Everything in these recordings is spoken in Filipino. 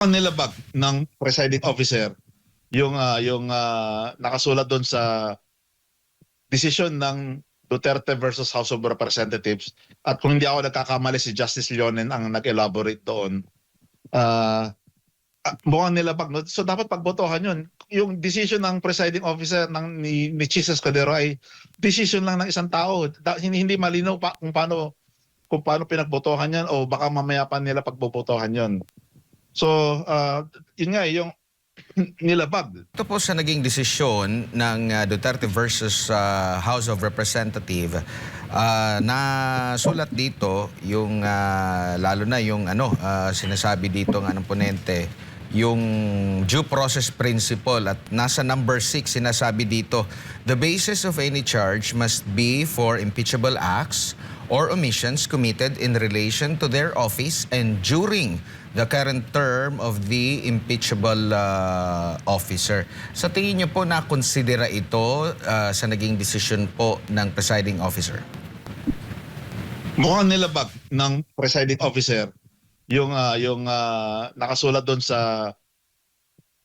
Nilabag ng presiding officer yung nakasulat doon sa desisyon ng Duterte versus House of Representatives, at kung hindi ako nagkakamali si Justice Leonen ang nag-elaborate doon. Ah, mukhang nilabag, no? So dapat pagbotohan yun. Yung decision ng presiding officer ni Jesus Cordero ay decision lang ng isang tao. Hindi malinaw pa kung paano pinagbotohan yan, o baka mamaya pa nila pagbobotohan yun. So yun nga yung nilabag. Ito po sa naging desisyon ng Duterte versus House of Representative, nasulat dito yung lalo na yung sinasabi dito ng anong ponente, yung due process principle, at nasa number 6 sinasabi dito, the basis of any charge must be for impeachable acts or omissions committed in relation to their office and during the current term of the impeachable officer. Sa tingin niyo po, na-considera ito sa naging desisyon po ng presiding officer? Mukhang nilabag ng presiding officer yung nakasulat doon sa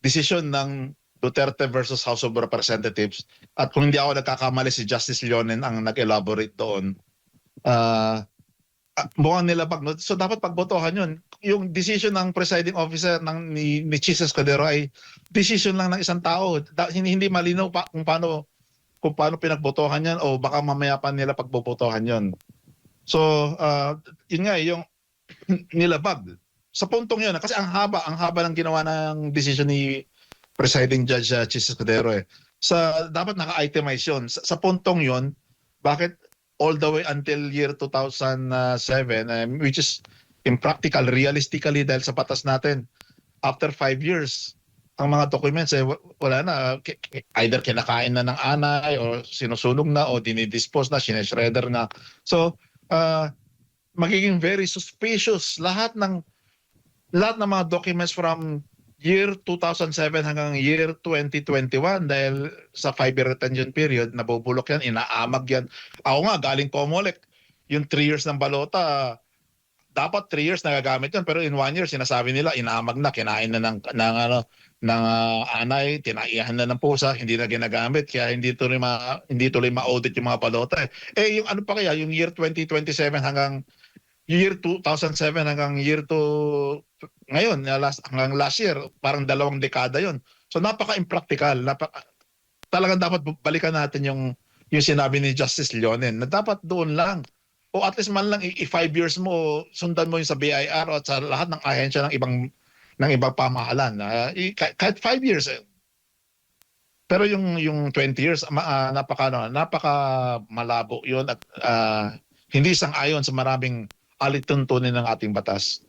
desisyon ng Duterte versus House of Representatives, at kung hindi ako nagkakamali si Justice Leonen ang nag-elaborate doon. Mukhang nilabag, no? So dapat pagbotohan yun. Yung decision ng presiding officer ni Jesus Cordero ay decision lang ng isang tao. Hindi malinaw pa kung paano pinagbotohan yan, o baka mamaya pa nila pagbobotohan yun. So yun nga yung nilabag sa puntong yun, kasi ang haba ng ginawa ng decision ni presiding judge Jesus Cordero eh. Dapat naka-itemize yun sa puntong yun. Bakit all the way until year 2007, which is impractical realistically, dahil sa batas natin after 5 years ang mga documents wala na, either kinakain na ng anay, or sinusunog na, o dinidispose na, sineshredder na. So magiging very suspicious lahat ng mga documents from year 2007 hanggang year 2021, dahil sa 5-year retention period nabubulok yan, inaamag yan. Ako nga galing COMELEC, yung 3 years ng balota dapat 3 years nagagamit yun, pero in 1 year sinasabi nila inaamag na, kinain na ng anay, tinaihan na ng pusa, hindi na ginagamit, kaya hindi tuloy ma-audit yung mga balota yung ano pa kaya yung year 2027 hanggang year 2007 hanggang year to ngayon, hanggang last year, parang 2 dekada yon. So napaka-impractical, talagang dapat balikan natin yung sinabi ni Justice Leonen, na dapat doon lang, o at least man lang 5 years mo, sundan mo yung sa BIR at sa lahat ng ahensya ng ibang pamahalan. Kahit 5 years pero yung 20 years, napaka malabo yun, at hindi sang-ayon sa maraming alituntunin ng ating batas.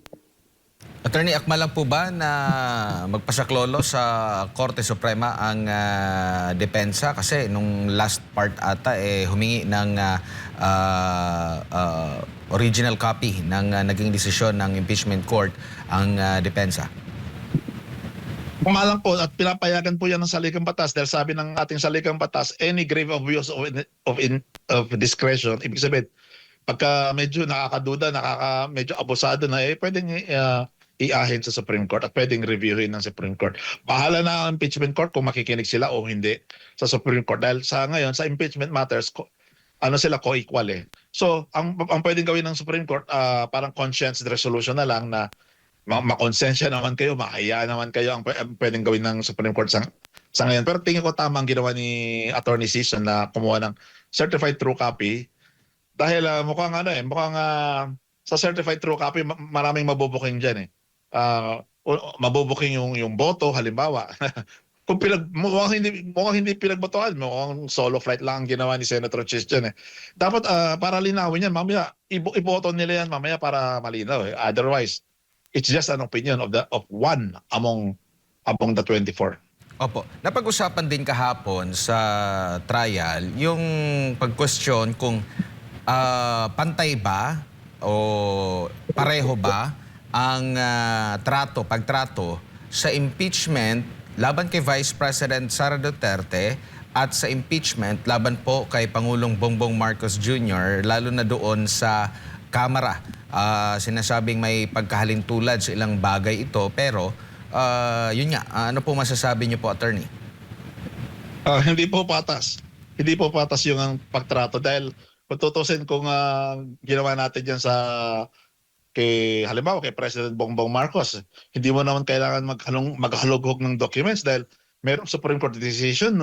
Attorney, akma lang po ba na magpasaklolo sa Korte Suprema ang depensa? Kasi nung last part ata, humingi ng original copy ng naging desisyon ng impeachment court ang depensa. Kumalang po, at pinapayagan po yan ng salikang batas, dahil sabi ng ating salikang batas, any grave abuse of discretion, ibig sabihin, pagka medyo nakakaduda, medyo abusado na, pwedeng iahin sa Supreme Court, at pwedeng reviewin ng Supreme Court. Bahala na ang impeachment court kung makikinig sila o hindi sa Supreme Court, dahil sa ngayon sa impeachment matters sila co-equal eh. So ang pwedeng gawin ng Supreme Court, parang conscience resolution na lang, na makonsensya naman kayo, makaya naman kayo, ang pwedeng gawin ng Supreme Court sa ngayon. Pero tingin ko tama ang ginawa ni Attorney Sison na kumuha ng certified true copy, dahil mukhang sa certified true copy maraming mabubuking diyan eh. Mabubuking yung boto halimbawa. Kung mukhang hindi pinagbotohan, mukhang solo flight lang ang ginawa ni Senator Chis dyan eh. Dapat para linawin yan, mamaya iboto nila yan mamaya para malinaw eh. Otherwise, it's just an opinion of one among the 24. Opo. Napag-usapan din kahapon sa trial yung pag-question kung pantay ba o pareho ba ang pagtrato sa impeachment laban kay Vice President Sara Duterte at sa impeachment laban po kay Pangulong Bongbong Marcos Jr., lalo na doon sa Kamara. Sinasabing may pagkahalintulad sa ilang bagay ito, pero Yun nga, ano po masasabi niyo po, attorney? Hindi po patas. Hindi po patas yung ang pagtrato dahil kung tutusin kung ginawa natin yan halimbawa kay President Bongbong Marcos, hindi mo naman kailangan maghalughog ng documents dahil merong Supreme Court decision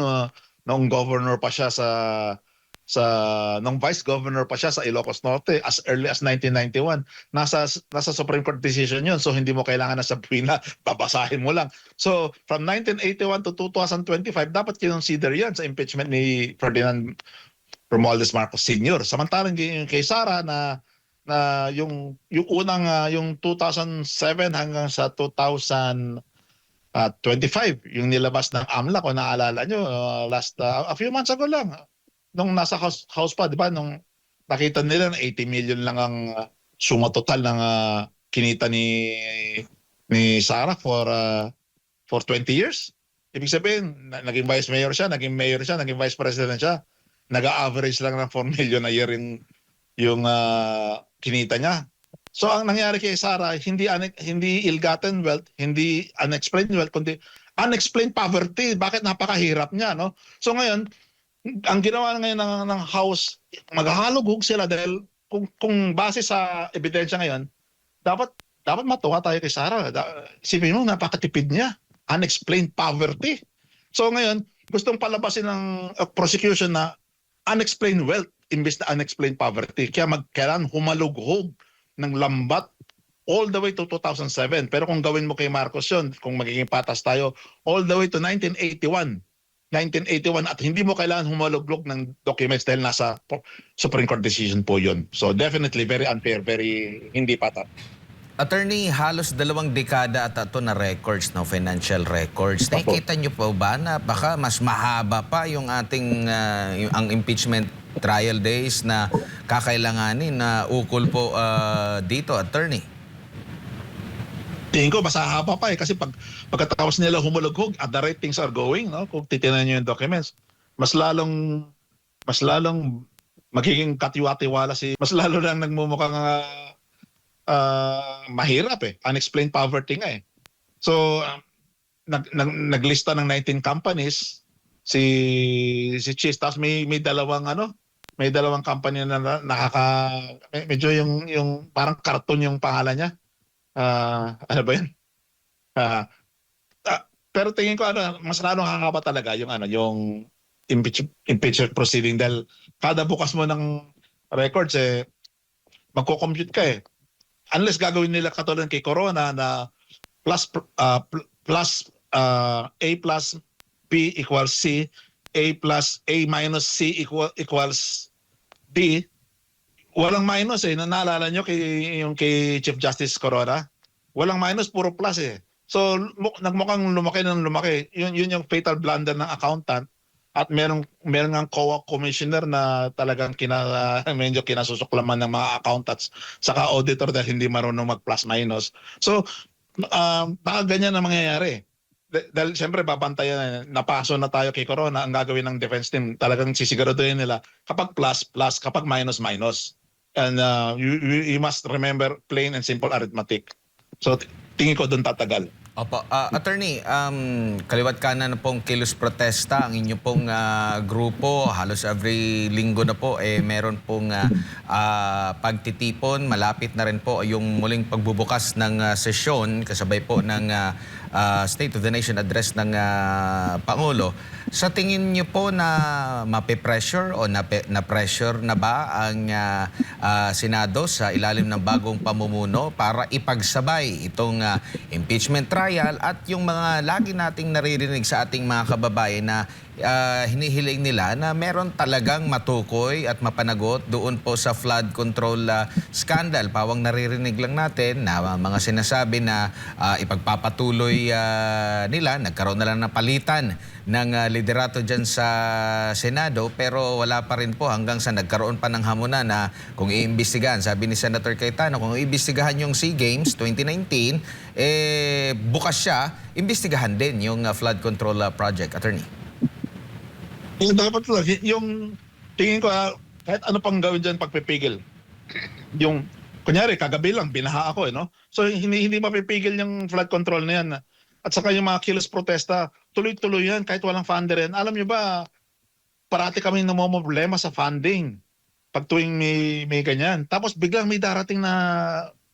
noong governor pa siya nung vice governor pa siya sa Ilocos Norte as early as 1991. Nasa Supreme Court decision yun. So hindi mo kailangan na sabihin na babasahin mo lang. So from 1981 to 2025, dapat kinonsider yan sa impeachment ni Ferdinand Romualdez Marcos Sr. Samantalang yung kay Sara yung unang yung 2007 hanggang sa 2025 yung nilabas ng AMLA, kung naalala nyo, a few months ago lang nung nasa house pa, di ba, nung nakita nila na 80 million lang ang suma total ng kinita ni Sara for 20 years. Ibig sabihin, naging vice mayor siya, naging mayor siya, naging vice president siya. Nag-average lang ng 4 million a year yung kinita niya. So ang nangyari kay Sara, hindi ill-gotten wealth, hindi unexplained wealth, kundi unexplained poverty. Bakit? Napakahirap niya, no? So ngayon, ang ginawa ngayon ng House, maghahalughog sila dahil kung base sa ebidensya ngayon, dapat matuwa tayo kay Sara. Isipin mo, napakatipid niya. Unexplained poverty. So ngayon, gustong palabasin ng prosecution na unexplained wealth imbes na unexplained poverty. Kaya kailangan humalughog ng lambat all the way to 2007. Pero kung gawin mo kay Marcos yun, kung magiging patas tayo, all the way to 1981 at hindi mo kailangan humaluglog ng documents dahil nasa Supreme Court decision po yun. So definitely very unfair, very hindi patas. Attorney, halos 2 dekada at ito na records, no, financial records. Nakikita niyo po ba na baka mas mahaba pa yung ating ang impeachment trial days na kakailanganin na ukol po dito, attorney? Tingin ko mas hahaba pa kasi pagkatapos nila humulughog at the right things are going, no? Kung titingnan niyo yung documents, mas lalong magiging katiwa-tiwala mas lalo lang nagmumukhang mahirap unexplained poverty nga So naglista ng 19 companies si Cheese, tapos may dalawang company na medyo yung parang karton yung pangalan niya. Ano ba yun? Pero tingin ko mas lalong kakaba talaga yung impeachment proceeding dahil kada bukas mo ng records magko-compute ka unless gagawin nila katulad kay Corona na A plus B equals C, A plus A minus C equals D. Walang minus naalala nyo kay Chief Justice Corona? Walang minus, puro plus So nagmukhang lumaki. Yun yung fatal blunder ng accountant at meron ng COA commissioner na talagang medyo kinasusuklaman ng mga accountants saka auditor dahil hindi marunong mag plus minus. So baka ganyan na mangyayari. Dahil siyempre babantayan napaso na tayo kay Corona, ang gagawin ng defense team talagang sisiguraduhin nila kapag plus, kapag minus. And you must remember plain and simple arithmetic. So tingin ko doon tatagal. Opo. Attorney, kaliwat kanan na pong kilos protesta ang inyo pong grupo. Halos every linggo na po meron pong pagtitipon. Malapit na rin po yung muling pagbubukas ng sesyon kasabay po ng State of the Nation address ng Pangulo. Sa tingin niyo po na mape-pressure o na-pressure na ba ang Senado sa ilalim ng bagong pamumuno para ipagsabay itong impeachment trial at yung mga lagi nating naririnig sa ating mga kababayan na hinihiling nila na meron talagang matukoy at mapanagot doon po sa flood control scandal. Pawang naririnig lang natin na mga sinasabi na ipagpapatuloy nila, nagkaroon na lang ng palitan ng liderato dyan sa Senado pero wala pa rin po hanggang sa nagkaroon pa ng hamuna na kung iimbestigahan. Sabi ni Senator Cayetano, kung iimbestigahan yung SEA Games 2019, bukas siya, imbestigahan din yung flood control project. Attorney. Dapat lang, yung tingin ko kahit ano pang gawin dyan pagpipigil. Yung, kunyari, kagabi lang, binaha ako no? So hindi mapipigil yung flood control na yan. At saka yung mga kilos protesta, tuloy-tuloy yan kahit walang funder yan. Alam nyo ba, parati kami namomroblema sa funding pag tuwing may ganyan. Tapos biglang may darating na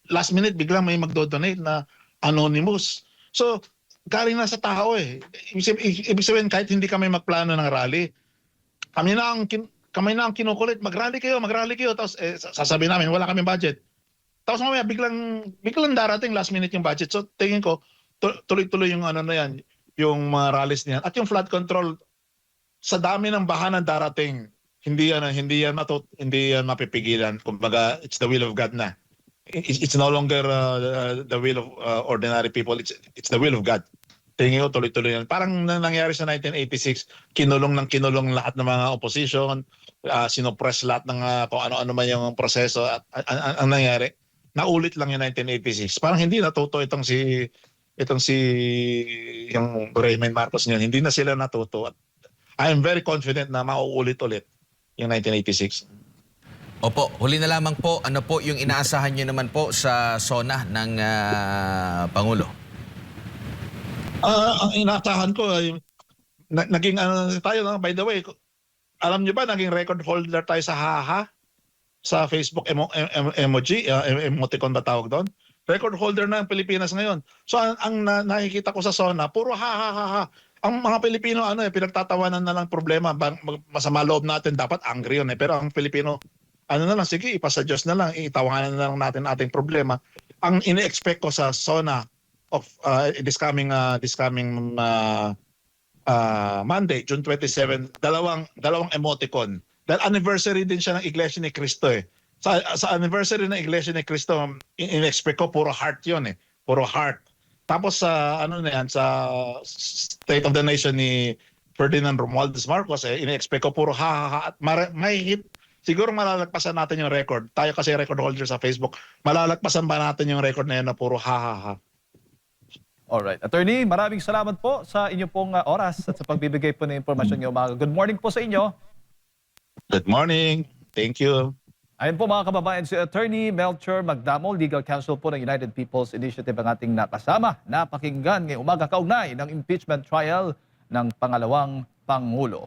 last minute, biglang may magdo-donate na anonymous. So, galing na sa tao eh. Ibig sabihin, kahit hindi kami magplano ng rally, kami na ang kinukulit, mag-rally kayo. Tapos sasabihin namin, wala kaming budget. Tapos mamaya biglang darating last minute yung budget. So tingin ko, tuloy-tuloy yung ano na yan, yung mga rallies niyan. At yung flood control, sa dami ng bahanan darating, hindi yan mapipigilan. Kumbaga, it's the will of God na. It's no longer the will of ordinary people. It's the will of God. Tingin ko tuloy-tuloy yan. Parang nangyari sa 1986, kinulong lahat ng mga opposition, sinopress lahat ng kung ano-ano man yung proseso. At ang nangyari, naulit lang yung 1986. Parang hindi natuto itong si yung Raymond Marcos ngayon. Hindi na sila natuto. At I am very confident na mauulit-ulit yung 1986. Opo, huli na lamang po, ano po yung inaasahan nyo naman po sa SONA ng Pangulo? Ang inaasahan ko ay naging tayo, by the way, alam niyo ba naging record holder tayo sa haha sa Facebook emoji, emoticon ba tawag doon? Record holder na ang Pilipinas ngayon. So ang nakikita ko sa SONA, puro ha. Ang mga Pilipino pinagtatawanan na lang problema, masama loob natin, dapat angry yun eh. Pero ang Pilipino na lang, sige, ipasa Diyos na lang, itawanan na lang natin ating problema. Ang ini-expect ko sa SONA of this coming Monday, June 27, dalawang emoticon. Dahil anniversary din siya ng Iglesia ni Cristo eh. Sa anniversary ng Iglesia ni Cristo, in-expect ko puro heart 'yon eh. Puro heart. Tapos sa sa State of the Nation ni Ferdinand Romualdez Marcos in-expect ko puro ha. At siguro malalagpasan natin yung record. Tayo kasi record holder sa Facebook. Malalagpasan ba natin yung record na yan na puro ha. Alright. Attorney, maraming salamat po sa inyong pong oras at sa pagbibigay po ng impormasyon niyo. Good morning po sa inyo. Good morning. Thank you. Ayan po mga kababayan, si Attorney Melchor Magdamo, Legal Counsel po ng United People's Initiative ang ating nakasama. Napakinggan ngayong umaga kaugnay ng impeachment trial ng pangalawang Pangulo.